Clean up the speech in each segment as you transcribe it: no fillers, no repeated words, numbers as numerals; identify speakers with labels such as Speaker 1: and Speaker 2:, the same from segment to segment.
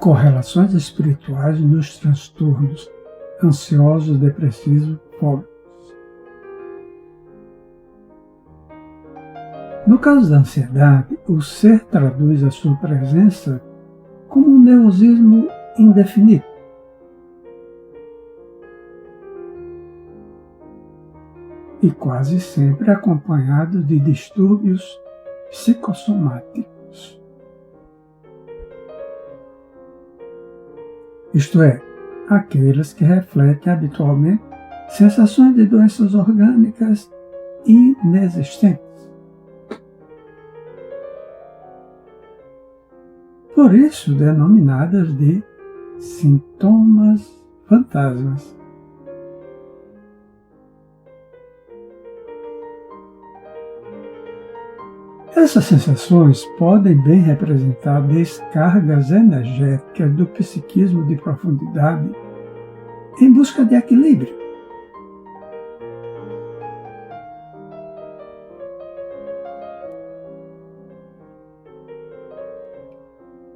Speaker 1: correlações espirituais nos transtornos ansiosos, depressivos, fóbicos. No caso da ansiedade, o ser traduz a sua presença como um nervosismo indefinido. E quase sempre acompanhado de distúrbios psicossomáticos. Isto é, aqueles que refletem habitualmente sensações de doenças orgânicas inexistentes. Por isso denominadas de sintomas fantasmas. Essas sensações podem bem representar descargas energéticas do psiquismo de profundidade em busca de equilíbrio.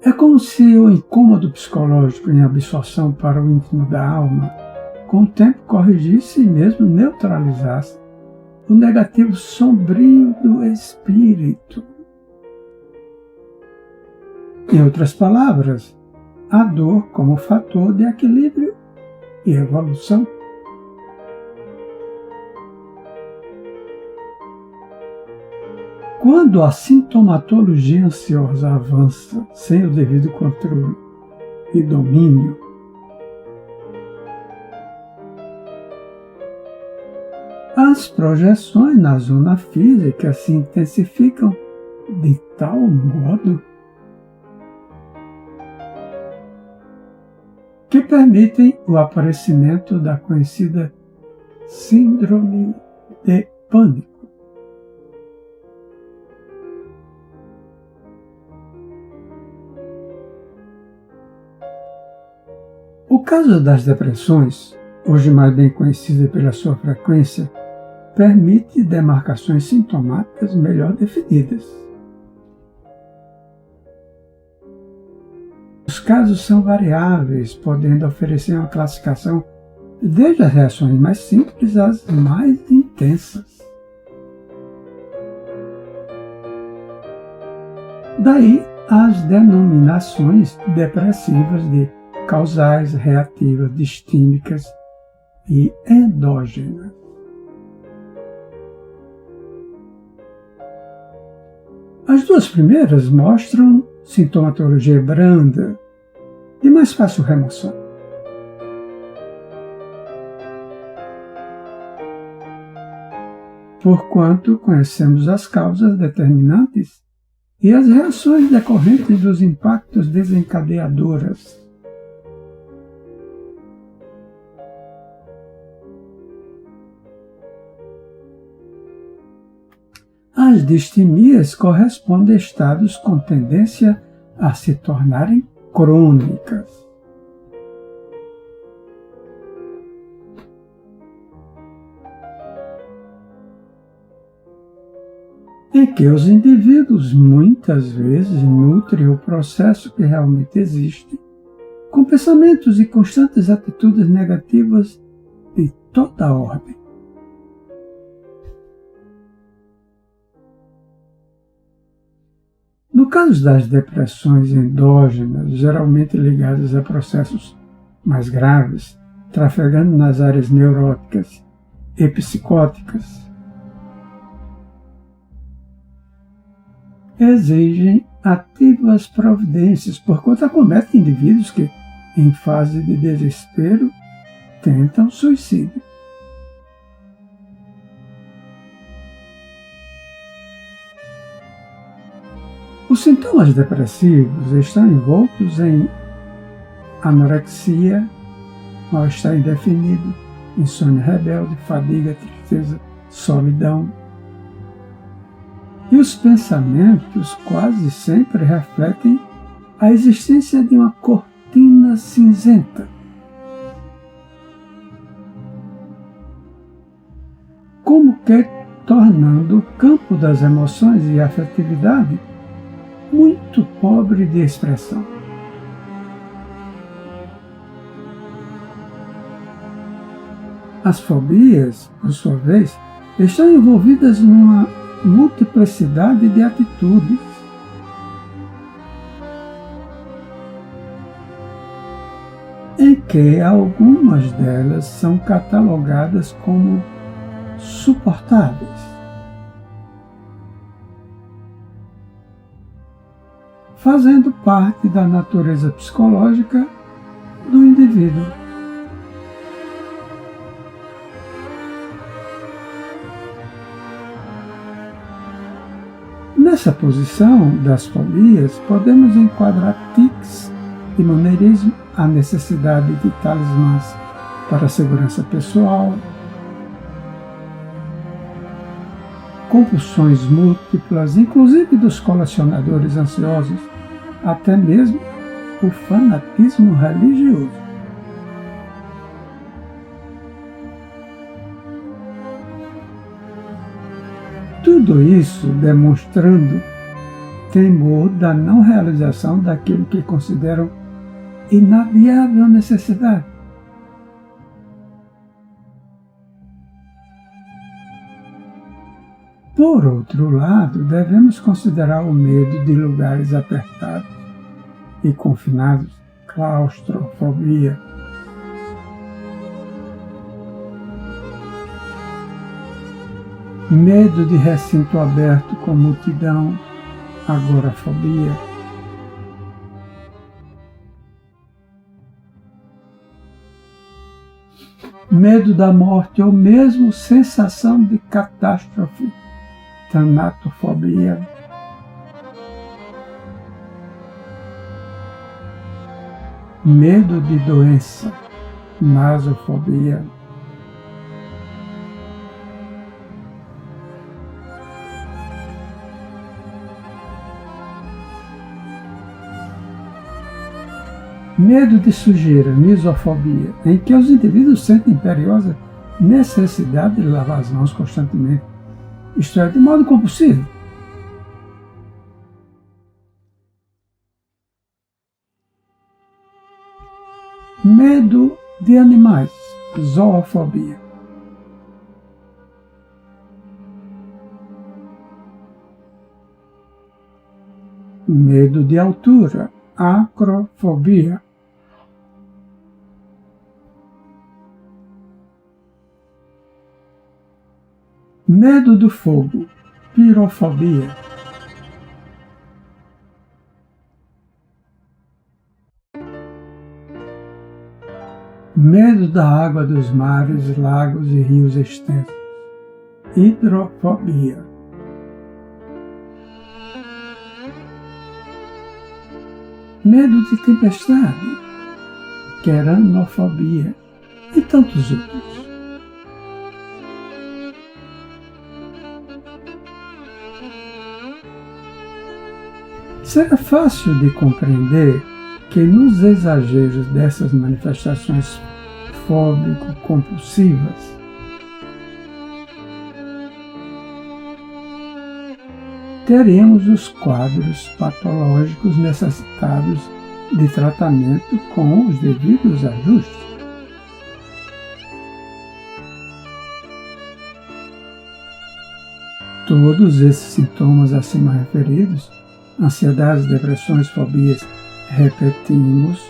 Speaker 1: É como se o incômodo psicológico em absorção para o íntimo da alma, com o tempo corrigisse e mesmo neutralizasse o negativo sombrio do espírito. Em outras palavras, a dor como fator de equilíbrio e evolução. Quando a sintomatologia ansiosa avança sem o devido controle e domínio, as projeções na zona física se intensificam de tal modo que permitem o aparecimento da conhecida síndrome de pânico. O caso das depressões, hoje mais bem conhecida pela sua frequência, permite demarcações sintomáticas melhor definidas. Os casos são variáveis, podendo oferecer uma classificação desde as reações mais simples às mais intensas. Daí as denominações depressivas de causais, reativas, distímicas e endógenas. As duas primeiras mostram sintomatologia branda, de mais fácil remoção. Porquanto conhecemos as causas determinantes e as reações decorrentes dos impactos desencadeadoras. As distimias correspondem a estados com tendência a se tornarem crônicas. Em que os indivíduos muitas vezes nutrem o processo que realmente existe, com pensamentos e constantes atitudes negativas de toda ordem. No caso das depressões endógenas, geralmente ligadas a processos mais graves, trafegando nas áreas neuróticas e psicóticas, exigem ativas providências, porquanto acometem indivíduos que, em fase de desespero, tentam suicídio. Os sintomas depressivos estão envoltos em anorexia, mal-estar indefinido, insônia rebelde, fadiga, tristeza, solidão. E os pensamentos quase sempre refletem a existência de uma cortina cinzenta. Como que tornando o campo das emoções e afetividade muito pobre de expressão. As fobias, por sua vez, estão envolvidas numa multiplicidade de atitudes. Em que algumas delas são catalogadas como suportáveis, fazendo parte da natureza psicológica do indivíduo. Nessa posição das fobias, podemos enquadrar tics e maneirismo, a necessidade de talismãs para a segurança pessoal, compulsões múltiplas, inclusive dos colecionadores ansiosos, até mesmo o fanatismo religioso. Tudo isso demonstrando temor da não realização daquilo que consideram inadiável necessidade. Por outro lado, devemos considerar o medo de lugares apertados e confinados, claustrofobia. Medo de recinto aberto com multidão, agorafobia. Medo da morte ou mesmo sensação de catástrofe, tanatofobia. Medo de doença, nasofobia. Medo de sujeira, misofobia, em que os indivíduos sentem imperiosa necessidade de lavar as mãos constantemente, isto é, de modo compulsivo. Medo de animais, zoofobia. Medo de altura, acrofobia. Medo do fogo, pirofobia. Medo da água dos mares, lagos e rios extensos, hidrofobia. Medo de tempestade, queranofobia e tantos outros. Será fácil de compreender que nos exageros dessas manifestações fóbico-compulsivas, teremos os quadros patológicos necessitados de tratamento com os devidos ajustes. Todos esses sintomas acima referidos, ansiedades, depressões, fobias, repetimos,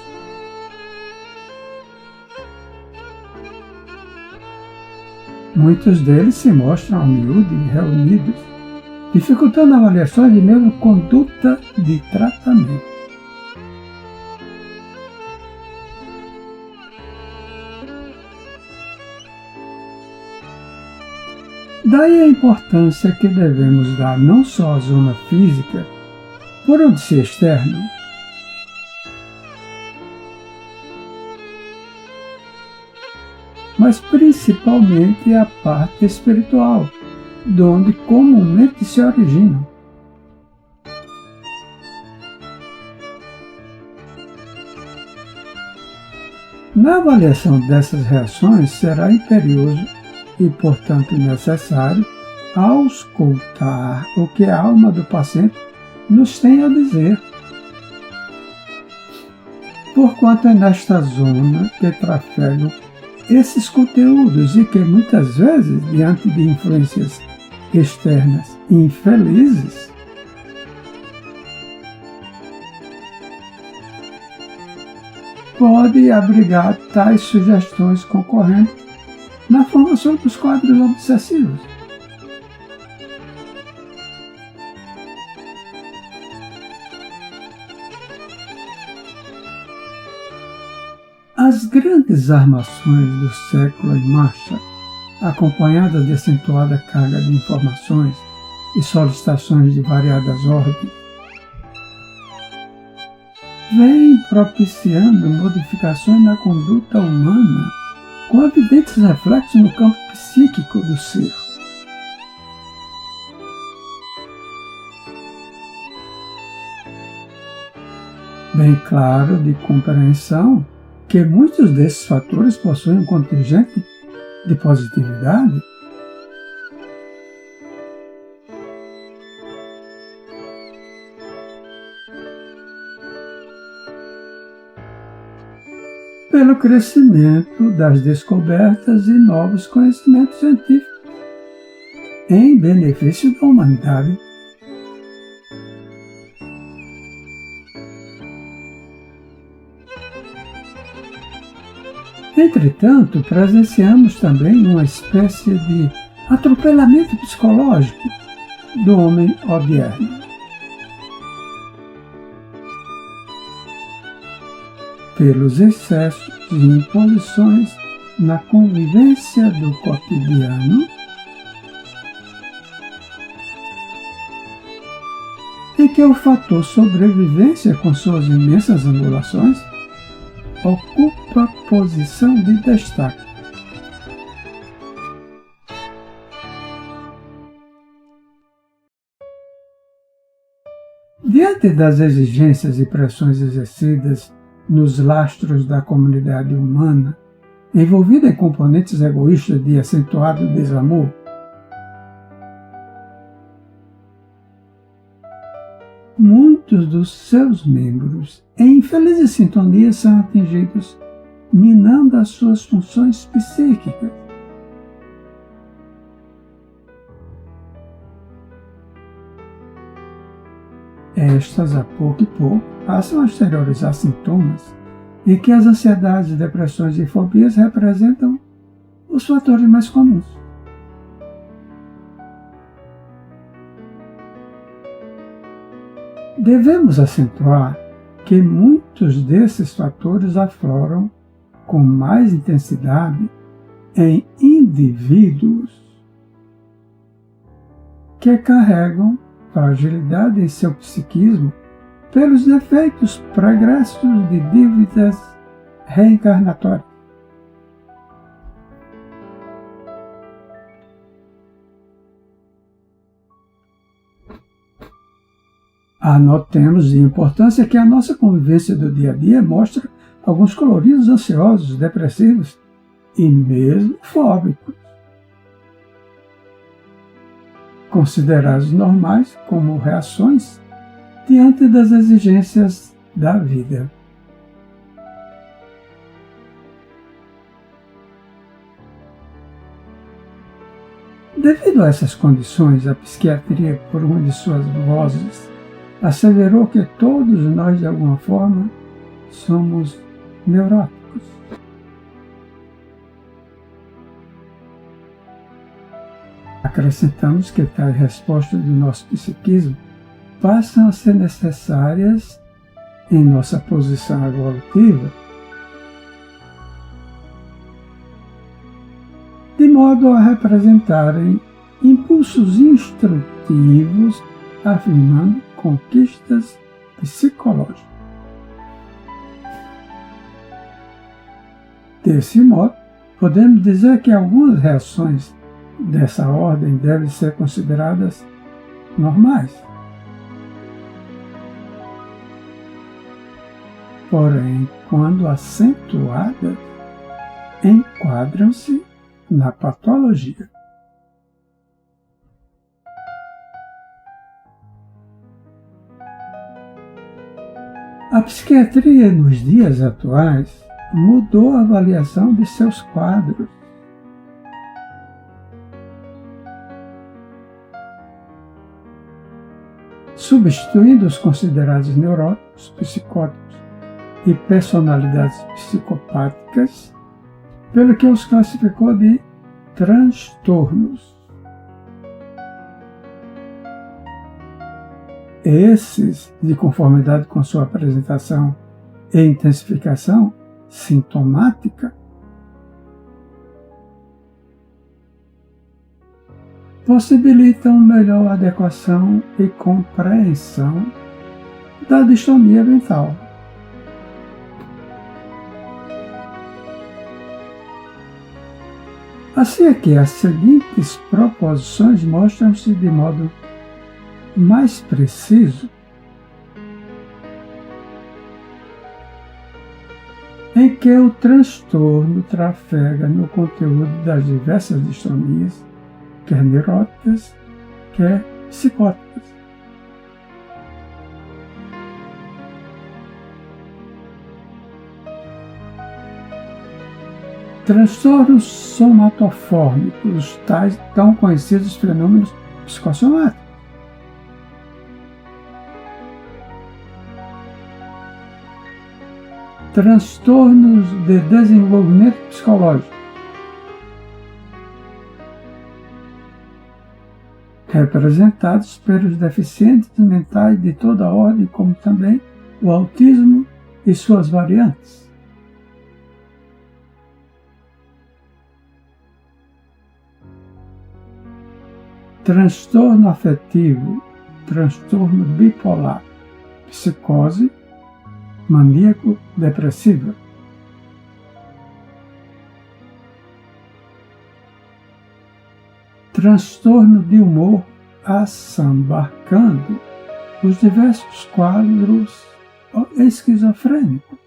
Speaker 1: muitos deles se mostram a miúde reunidos, dificultando avaliações e mesmo conduta de tratamento. Daí a importância que devemos dar não só à zona física, por onde se externam, mas principalmente à parte espiritual, de onde comumente se originam. Na avaliação dessas reações, será imperioso e, portanto, necessário auscultar o que a alma do paciente nos tem a dizer, porquanto é nesta zona que trafegam esses conteúdos e que muitas vezes, diante de influências externas infelizes, pode abrigar tais sugestões concorrendo na formação dos quadros obsessivos. As grandes armações do século em marcha, acompanhadas de acentuada carga de informações e solicitações de variadas ordens, vêm propiciando modificações na conduta humana com evidentes reflexos no campo psíquico do ser. Bem claro de compreensão que muitos desses fatores possuem um contingente de positividade, pelo crescimento das descobertas e novos conhecimentos científicos em benefício da humanidade. Entretanto, presenciamos também uma espécie de atropelamento psicológico do homem odierno. Pelos excessos e imposições na convivência do cotidiano, em que o fator sobrevivência, com suas imensas angulações, ocupa posição de destaque. Diante das exigências e pressões exercidas nos lastros da comunidade humana, envolvida em componentes egoístas de acentuado desamor, muitos dos seus membros, em infeliz sintonia, são atingidos, minando as suas funções psíquicas. Estas, a pouco e pouco, passam a exteriorizar sintomas e que as ansiedades, depressões e fobias representam os fatores mais comuns. Devemos acentuar que muitos desses fatores afloram com mais intensidade em indivíduos que carregam fragilidade em seu psiquismo pelos defeitos pregressos de dívidas reencarnatórias. Anotemos de importância que a nossa convivência do dia a dia mostra alguns coloridos ansiosos, depressivos e mesmo fóbicos, considerados normais como reações diante das exigências da vida. Devido a essas condições, a psiquiatria, por uma de suas vozes, asseverou que todos nós, de alguma forma, somos neuróticos. Acrescentamos que tais respostas do nosso psiquismo passam a ser necessárias em nossa posição evolutiva, de modo a representarem impulsos instrutivos, afirmando conquistas psicológicas. Desse modo, podemos dizer que algumas reações dessa ordem devem ser consideradas normais. Porém, quando acentuadas, enquadram-se na patologia. A psiquiatria nos dias atuais mudou a avaliação de seus quadros. Substituindo os considerados neuróticos, psicóticos e personalidades psicopáticas, pelo que os classificou de transtornos. Esses, de conformidade com sua apresentação e intensificação sintomática, possibilitam melhor adequação e compreensão da distonia mental. Assim é que as seguintes proposições mostram-se de modo mais preciso em que o transtorno trafega no conteúdo das diversas distonias, quer neuróticas, quer psicóticas. Transtornos somatofórmicos, tais tão conhecidos fenômenos psicossomáticos. Transtornos de desenvolvimento psicológico, representados pelos deficientes mentais de toda ordem, como também o autismo e suas variantes. Transtorno afetivo, transtorno bipolar, psicose maníaco-depressiva. Transtorno de humor assambarcando os diversos quadros esquizofrênicos.